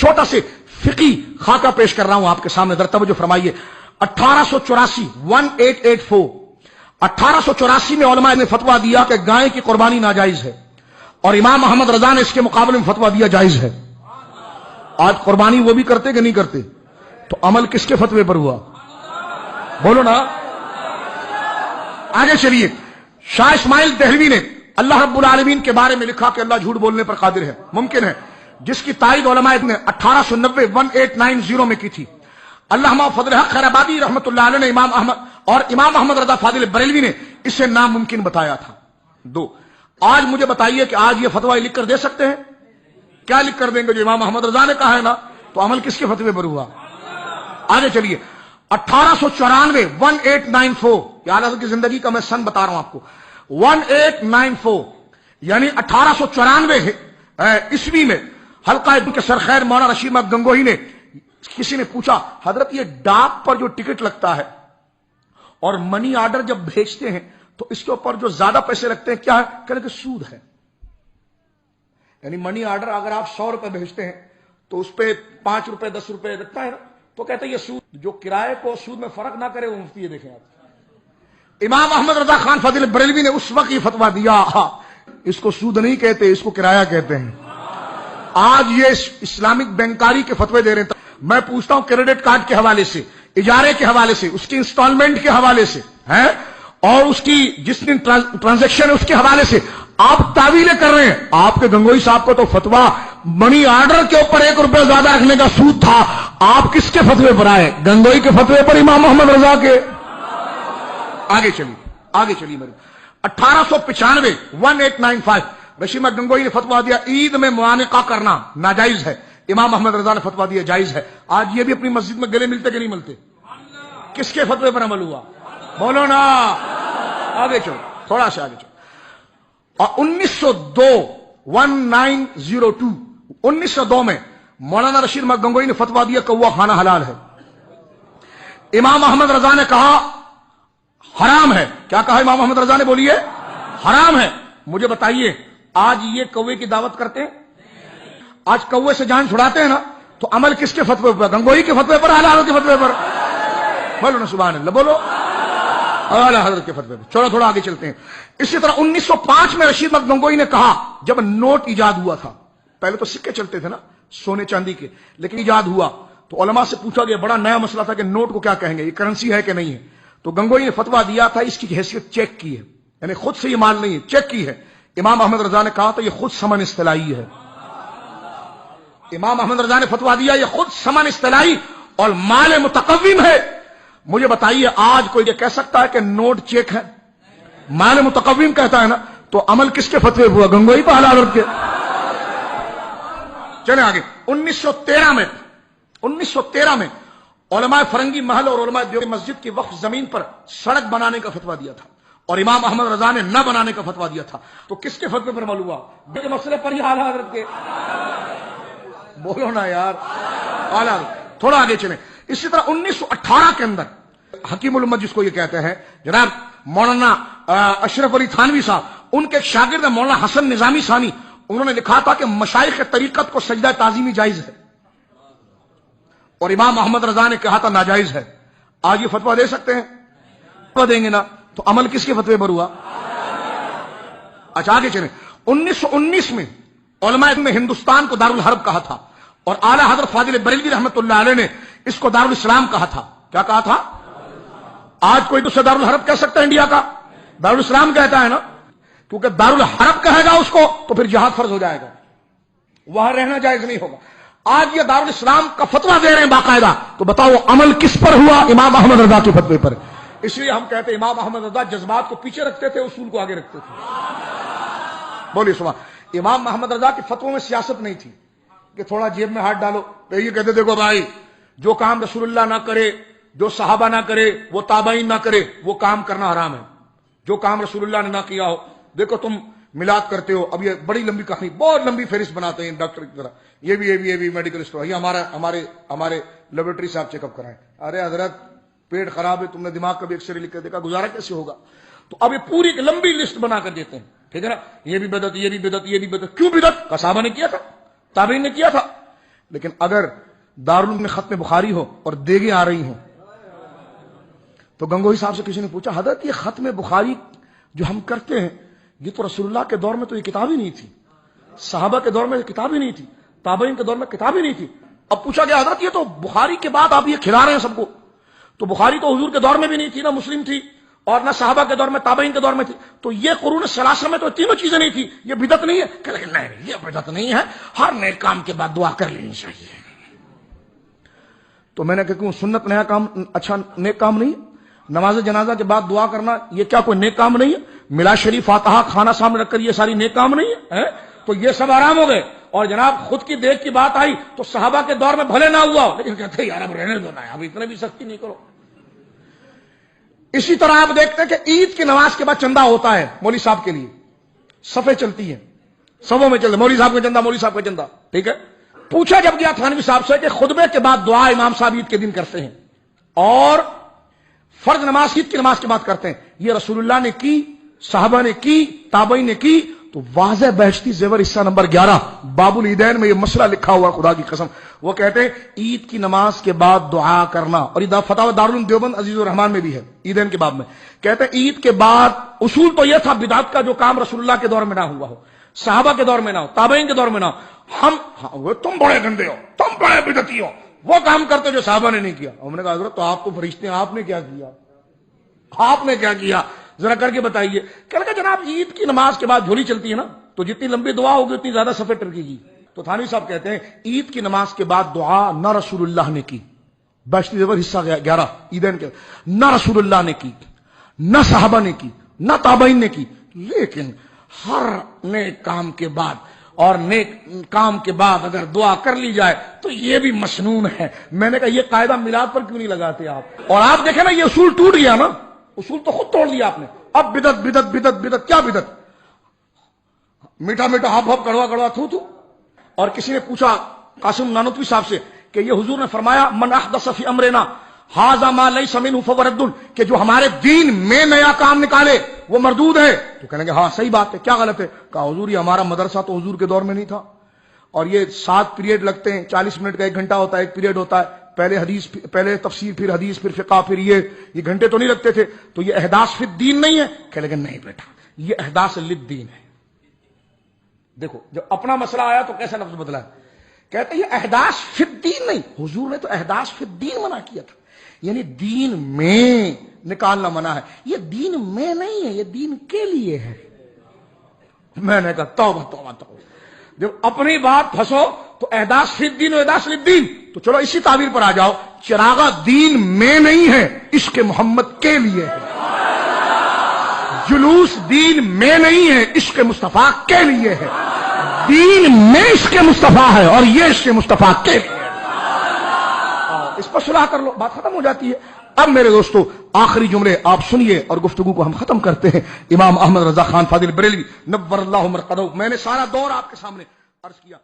چھوٹا سے فقی خاکہ پیش کر رہا ہوں آپ کے سامنے، ذرا توجہ فرمائیے۔ 1884 میں علماء نے فتویٰ دیا کہ گائے کی قربانی ناجائز ہے، اور امام محمد رضا نے اس کے مقابلے میں فتویٰ دیا جائز ہے۔ آج قربانی وہ بھی کرتے کہ نہیں کرتے؟ تو عمل کس کے فتوے پر ہوا؟ بولو نا۔ آگے چلیے، شاہ اسماعیل دہلوی نے اللہ رب العالمین کے بارے میں لکھا کہ اللہ جھوٹ بولنے پر قادر ہے، ممکن ہے، جس کی تائید علماء نے 1890 میں کی تھی۔ علامہ فضل حق خیر آبادی رحمۃ اللہ علیہ نے امام احمد رضا فاضل بریلوی نے اسے ناممکن بتایا تھا۔ دو، آج مجھے بتائیے کہ آج یہ فتویٰ لکھ کر دے سکتے ہیں؟ کیا لکھ کر دیں گے؟ جو امام احمد رضا نے کہا ہے نا، تو عمل کس کے فتوے پر ہوا؟ آگے چلیے، 1894 یہ اعلیٰ حضرت کی زندگی کا میں سن بتا رہا ہوں آپ کو، 1894 یعنی 1894 عیسوی میں حلقہ کے سرخیر مولانا رشید احمد گنگوہی نے، کسی نے پوچھا حضرت یہ ڈاک پر جو ٹکٹ لگتا ہے اور منی آرڈر جب بھیجتے ہیں تو اس کے اوپر جو زیادہ پیسے لگتے ہیں کیا ہے؟ کہنے کہ سود ہے۔ یعنی منی آرڈر اگر آپ 100 روپے بھیجتے ہیں تو اس پہ 5 روپے 10 روپے لگتا ہے نا، تو کہتے ہیں یہ سود، جو کرائے کو سود میں فرق نہ کرے وہ مفتی ہے۔ دیکھیں آپ، امام احمد رضا خان فاضل بریلوی نے اس وقت یہ فتویٰ دیا، اس کو سود نہیں کہتے، اس کو کرایہ کہتے ہیں۔ آج یہ اسلامک بینکاری کے فتوے دے رہے ہیں۔ میں پوچھتا ہوں کریڈٹ کارڈ کے حوالے سے، اجارے کے حوالے سے، اس کی انسٹالمنٹ کے حوالے سے ہیں، اور اس کی جس دن ٹرانزیکشن ہے اس کے حوالے سے آپ تعویلیں کر رہے ہیں۔ آپ کے گنگوئی صاحب کو تو فتویٰ منی آرڈر کے اوپر 1 روپے زیادہ رکھنے کا سود تھا، آپ کس کے فتوے پر آئے؟ گنگوئی کے فتوے پر، امام محمد رضا کے۔ آگے چلیے میرے 1895 رشید احمد گنگوئی نے فتویٰ دیا عید میں معانقہ کرنا ناجائز ہے، امام محمد رضا نے فتویٰ دیا جائز ہے۔ آج یہ بھی اپنی مسجد میں گلے ملتے کہ نہیں ملتے؟ کس کے فتوے پر عمل ہوا؟ بولو نا۔ آگے چلو، تھوڑا سا آگے چلو۔ اور 1902 میں مولانا رشید احمد گنگوئی نے فتویٰ دیا کوا کھانا حلال ہے۔ امام احمد رضا نے کہا حرام ہے۔ کیا کہا امام احمد رضا نے؟ بولیے، حرام ہے۔ مجھے بتائیے آج یہ کوے کی دعوت کرتے ہیں؟ آج کوے سے جان چھڑاتے ہیں نا، تو عمل کس کے فتوے پر؟ گنگوئی کے فتوے پر، اعلیٰ حضرت کے فتوے پر؟ بولو نا سبحان اللہ، بولو، اعلیٰ حضرت کے فتوے پر۔ چلو تھوڑا آگے چلتے ہیں۔ اسی طرح 1905 میں رشید احمد گنگوئی نے کہا، جب نوٹ ایجاد ہوا تھا، پہلے تو سکے چلتے تھے نا سونے چاندی کے، لیکن ایجاد ہوا تو علماء سے پوچھا گیا، بڑا نیا مسئلہ تھا کہ نوٹ کو کیا کہیں گے، یہ کرنسی ہے کہ نہیں ہے؟ تو گنگوئی نے فتویٰ دیا تھا اس کی حیثیت چیک کی ہے، یعنی خود سے یہ مال نہیں ہے، چیک کی ہے۔ امام احمد رضا نے کہا تھا یہ خود ثمن اصطلاحی ہے۔ امام احمد رضا نے فتویٰ دیا یہ خود ثمن اصطلاحی اور مال متقوم ہے۔ مجھے بتائیے آج کوئی یہ کہہ سکتا ہے کہ نوٹ چیک ہے؟ مال متقوم کہتا ہے نا، تو عمل کس کے فتوے ہوا؟ گنگوئی پہ، اعلیٰ حضرت کے۔ چلیں آگے۔ 1913 میں علماء فرنگی محل اور علماء دیوبند مسجد کی وقف زمین پر سڑک بنانے کا فتویٰ دیا تھا، اور امام احمد رضا نے نہ بنانے کا فتویٰ دیا تھا۔ تو کس کے فتوے پر عمل ہوا؟ بے مسئلے پر ہی اعلیٰ حضرت کے۔ بولو نا یار، اعلیٰ حضرت۔ تھوڑا آگے چلیں۔ اسی طرح 1918 کے اندر حکیم الامت جس کو یہ کہتے ہیں جناب مولانا اشرف علی تھانوی صاحب، ان کے ایک شاگرد مولانا حسن نظامی ثانی، انہوں نے لکھا تھا کہ مشائخ طریقت کو سجدہ تعظیمی جائز ہے، اور امام محمد رضا نے کہا تھا ناجائز ہے۔ آج یہ فتویٰ دے سکتے ہیں؟ فتویٰ دیں گے نا، تو عمل کس کے فتوے پر ہوا؟ اچھا آگے چلیں۔ 1919 میں علماء نے ہندوستان کو دارالحرب کہا تھا، اور اعلیٰ حضرت فاضل بریلوی رحمۃ اللہ علیہ نے اس کو دارالاسلام کہا تھا۔ کیا کہا تھا؟ آج کوئی دوسرا دارالحرب کہہ سکتا ہے انڈیا کا؟ دارالاسلام کہتا ہے نا، کیونکہ دارالحرب کہے گا اس کو تو پھر جہاد فرض ہو جائے گا، وہاں رہنا جائز نہیں ہوگا۔ آج یہ دارالاسلام کا فتویٰ دے رہے ہیں باقاعدہ، تو بتاؤ عمل کس پر ہوا؟ امام احمد رضا کے فتوے پر۔ اس لیے ہم کہتے ہیں امام احمد رضا جذبات کو پیچھے رکھتے تھے، اصول کو آگے رکھتے تھے۔ بولیے سبحان۔ امام محمد رضا کے فتووں میں سیاست نہیں تھی کہ تھوڑا جیب میں ہاتھ ڈالو، تو یہ کہتے دیکھو بھائی جو کام رسول اللہ نہ کرے، جو صحابہ نہ کرے، وہ تابعین نہ کرے، وہ کام کرنا حرام ہے۔ جو کام رسول اللہ نے نہ کیا ہو، دیکھو تم میلاد کرتے ہو، اب یہ بڑی لمبی کہانی، بہت لمبی فہرست بناتے ہیں ڈاکٹر کی طرح، یہ بھی میڈیکل اسٹور، یہ ہمارے لیبورٹری سے آپ چیک اپ کرائیں۔ ارے حضرت پیٹ خراب ہے، تم نے دماغ کا بھی ایکس رے لکھ کر دیکھا، گزارا کیسے ہوگا؟ تو اب یہ پوری ایک لمبی لسٹ بنا کر دیتے ہیں، ٹھیک ہے نا، یہ بھی بدعت، یہ بھی بدعت، یہ بھی بدعت۔ کیوں بدعت؟ صحابہ نے کیا تھا، تابعین نے کیا تھا۔ لیکن اگر دارالعلوم میں ختم بخاری ہو اور دیگیں آ رہی ہوں تو گنگوہی صاحب سے کسی نے پوچھا حضرت یہ ختم بخاری جو ہم کرتے ہیں یہ تو رسول اللہ کے دور میں تو یہ کتاب ہی نہیں تھی، صحابہ کے دور میں یہ کتاب ہی نہیں تھی، تابعین کے دور میں کتاب ہی نہیں تھی. اب پوچھا گیا حضرت یہ تو بخاری کے بعد آپ یہ کھلا رہے ہیں سب کو، تو بخاری تو حضور کے دور میں بھی نہیں تھی، نہ مسلم تھی اور نہ صحابہ کے دور میں، تابعین کے دور میں تھی، تو یہ قرون ثلاثہ میں تو تینوں چیزیں نہیں تھی، یہ بدعت نہیں ہے؟ کہ نہیں یہ بدعت نہیں ہے، ہر نیک کام کے بعد دعا کر لینی چاہیے. تو میں نے کہا کیوں سنت نیا کام اچھا نیک کام نہیں؟ نماز جنازہ کے بعد دعا کرنا یہ کیا کوئی نیک کام نہیں ہے؟ میلاد شریف فاتحہ کھانا سامنے رکھ کر یہ ساری نیک کام نہیں ہے؟ تو یہ سب آرام ہو گئے. اور جناب خود کی دیکھ کی بات آئی تو صحابہ کے دور میں بھلے نہ ہوا لیکن کہتے ہیں یار اب رہنے دو نا، اب اتنے بھی سختی نہیں کرو. اسی طرح آپ دیکھتے ہیں کہ عید کی نماز کے بعد چندہ ہوتا ہے مولوی صاحب کے لیے، صفیں چلتی ہیں، صفوں میں چلتے مولوی صاحب کا چندہ، مولوی صاحب کا چندہ، ٹھیک ہے. پوچھا جب گیا تھانوی صاحب سے کہ خطبے کے بعد دعا امام صاحب عید کے دن کرتے ہیں اور فرض نماز عید کی نماز کے بعد کرتے ہیں، یہ رسول اللہ نے کی، صحابہ نے کی، تابعین نے کی. تو واضح بہشتی زیور حصہ نمبر 11 باب العیدین میں یہ مسئلہ لکھا ہوا، خدا کی قسم. وہ کہتے ہیں عید کی نماز کے بعد دعا کرنا، اور یہ فتاوی دارالعلوم دیوبند عزیز الرحمان میں بھی ہے عیدین کے باب میں. کہتے ہیں عید کے بعد اصول تو یہ تھا بدعت کا جو کام رسول اللہ کے دور میں نہ ہوا ہو، صحابہ کے دور میں نہ ہو، تابعین کے دور میں نہ ہو. تم بڑے گندے ہو، تم بڑے بدعتی ہو، وہ کام کرتے جو صحابہ نے نہیں کیا. ہم نے کہا حضرت تو آپ کو فرشتے ہیں، آپ نے کیا کیا؟ آپ نے کیا کیا ذرا کر کے بتائیے. کہ جناب عید کی نماز کے بعد جھولی چلتی ہے نا، تو جتنی لمبی دعا ہوگی اتنی زیادہ صفیں ٹرکے گی. تو تھانوی صاحب کہتے ہیں عید کی نماز کے بعد دعا نہ رسول اللہ نے کی، بہشتی زیور حصہ 11 عیدین کے، نہ رسول اللہ نے کی، نہ صحابہ نے کی، نہ تابعین نے کی. لیکن ہر نیک کام کے بعد اور نیک کام کے بعد اگر دعا کر لی جائے تو یہ بھی مسنون ہے. میں نے کہا یہ قاعدہ میلاد پر کیوں نہیں لگاتے آپ؟ اور آپ دیکھیں نا یہ اصول ٹوٹ گیا نا، اصول تو خود توڑ دیا آپ نے. اب بدعت بدعت بدعت بدعت، کیا بدعت؟ میٹھا میٹھا ہپ ہپ کڑوا کڑوا تھو تھو. اور کسی نے پوچھا قاسم نانوتوی صاحب سے کہ یہ حضور نے فرمایا من احدث فی امرنا ھذا ما لیس منہ فہو رد، کہ جو ہمارے دین میں نیا کام نکالے وہ مردود ہے. تو کہنے گے ہاں صحیح بات ہے، کیا غلط ہے؟ کہا حضور یہ ہمارا مدرسہ تو حضور کے دور میں نہیں تھا، اور یہ 7 پیریڈ لگتے ہیں، 40 منٹ کا 1 گھنٹہ ہوتا ہے، 1 پیریڈ ہوتا ہے، پہلے حدیث، پہلے تفسیر، پھر حدیث، پھر فقہ، پھر یہ گھنٹے تو نہیں لگتے تھے. تو یہ احداث فی الدین نہیں ہے؟ کہنے لگے نہیں بیٹا یہ احداث للدین ہے. دیکھو جب اپنا مسئلہ آیا تو کیسا لفظ بدلا ہے. کہتے ہیں یہ احداث فی الدین نہیں، حضور نے تو احداث فی الدین منع کیا تھا، یعنی دین میں نکالنا منع ہے. یہ دین میں نہیں ہے، یہ دین کے لیے ہے. میں نے کہا توبہ توبہ توبہ، جب اپنی بات پھنسو تو احداث فی الدین و احداث للدین. تو چلو اسی تعبیر پر آ جاؤ، چراغا دین میں نہیں ہے، عشق محمد کے لیے ہے. جلوس دین میں نہیں ہے، عشق مصطفیٰ کے لیے ہے. دین میں عشق مصطفیٰ ہے اور یہ عشق مصطفیٰ کے لیے ہے. اس پر صلاح کر لو، بات ختم ہو جاتی ہے. اب میرے دوستو آخری جملے آپ سنیے اور گفتگو کو ہم ختم کرتے ہیں. امام احمد رضا خان فاضل بریلوی نور اللہ مرقدہ، میں نے سارا دور آپ کے سامنے عرض کیا.